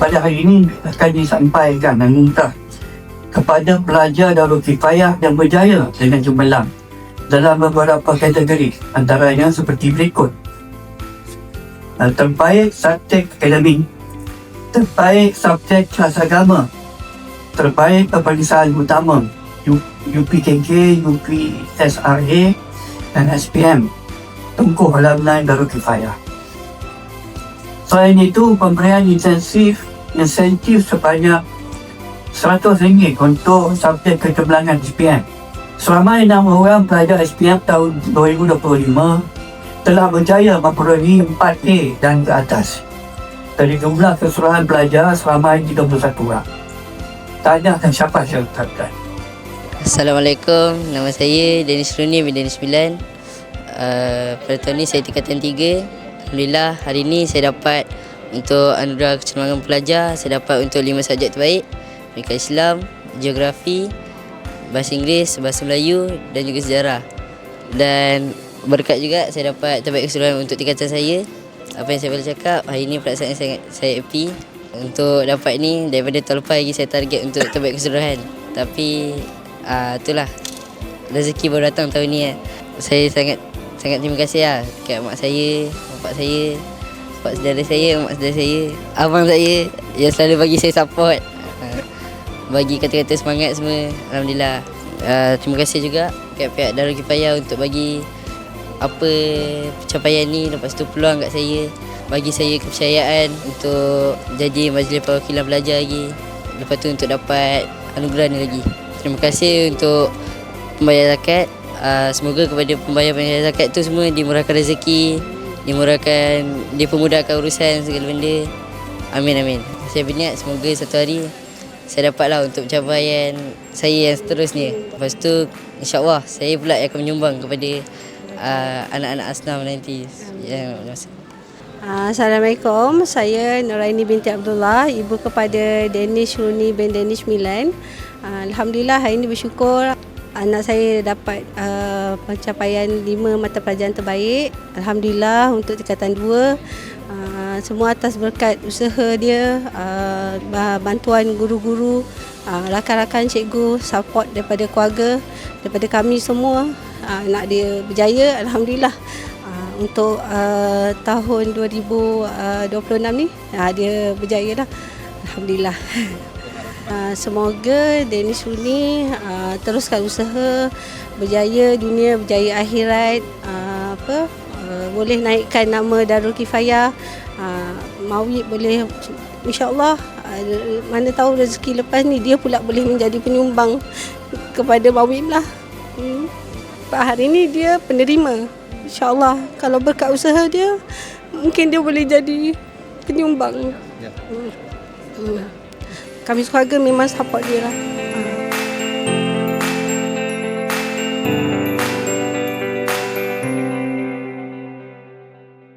pada hari ini akan disampaikan dan minta kepada pelajar Darul Kifayah yang berjaya dengan cemerlang dalam beberapa kategori, antaranya seperti berikut. Terbaik subjek akademik, terbaik subjek kelas agama, terbaik peperiksaan utama UPKK, UPSRA dan SPM Tunku Alumni Darul Kifayah. Selain itu, pemberian insentif sebanyak RM100 untuk subjek kecemerlangan SPM. Seramai 6 orang pelajar SPM tahun 2025 telah berjaya memperolehi 4A dan ke atas. Dari jumlah keseluruhan pelajar seramai 31 orang. Tanya dan siapa saya ucapkan. Assalamualaikum, nama saya Danish Runi bin Danish Milan. Pada tahun ini saya tingkatan 3. Alhamdulillah, hari ini saya dapat untuk anugerah kecemerlangan pelajar. Saya dapat untuk 5 subjek terbaik: Pendidikan Islam, Geografi, Bahasa Inggeris, Bahasa Melayu dan juga Sejarah. Dan berkat juga saya dapat terbaik keseluruhan untuk tingkatan saya. Apa yang saya boleh cakap, hari ini perasaan saya happy. Untuk dapat ni, daripada tahun lepas lagi saya target untuk terbaik keseluruhan. Tapi itulah, rezeki baru datang tahun ni. Saya sangat terima kasih kat mak saya, bapak saya, bapak saudara saya, mak saudara saya, abang saya yang selalu bagi saya support, bagi kata-kata semangat semua. Alhamdulillah. Terima kasih juga kat pihak Darul Kifayah untuk bagi apa pencapaian ni, lepas tu peluang kat saya, bagi saya kepercayaan untuk jadi majlis perwakilan pelajar lagi, lepas tu untuk dapat anugerah ni lagi. Terima kasih untuk pembayar zakat. Semoga kepada pembayar zakat tu semua dimurahkan rezeki, dipermudahkan urusan segala benda. Amin, amin. Saya berniat semoga satu hari saya dapatlah untuk pencapaian saya yang seterusnya. Lepas tu insya-Allah saya pula yang akan menyumbang kepada anak-anak Asnam nanti yang masuk. Assalamualaikum, saya Nuraini binti Abdullah, ibu kepada Danish Runi bin Danish Milan. Alhamdulillah, hari ini bersyukur anak saya dapat pencapaian 5 mata pelajaran terbaik. Alhamdulillah, untuk tingkatan 2, semua atas berkat usaha dia, bantuan guru-guru, rakan-rakan cikgu, support daripada keluarga, daripada kami semua. Anak dia berjaya, Alhamdulillah. Untuk tahun 2026 ni, dia berjaya lah, Alhamdulillah. Semoga Danish Runi teruskan usaha, berjaya dunia, berjaya akhirat, boleh naikkan nama Darul Kifayah, Mawib boleh, insya-Allah, mana tahu rezeki lepas ni dia pula boleh menjadi penyumbang kepada Mawib lah. Hari ni dia penerima, insya-Allah kalau berkat usaha dia mungkin dia boleh jadi penyumbang. Kami sekeluarga memang support dia lah.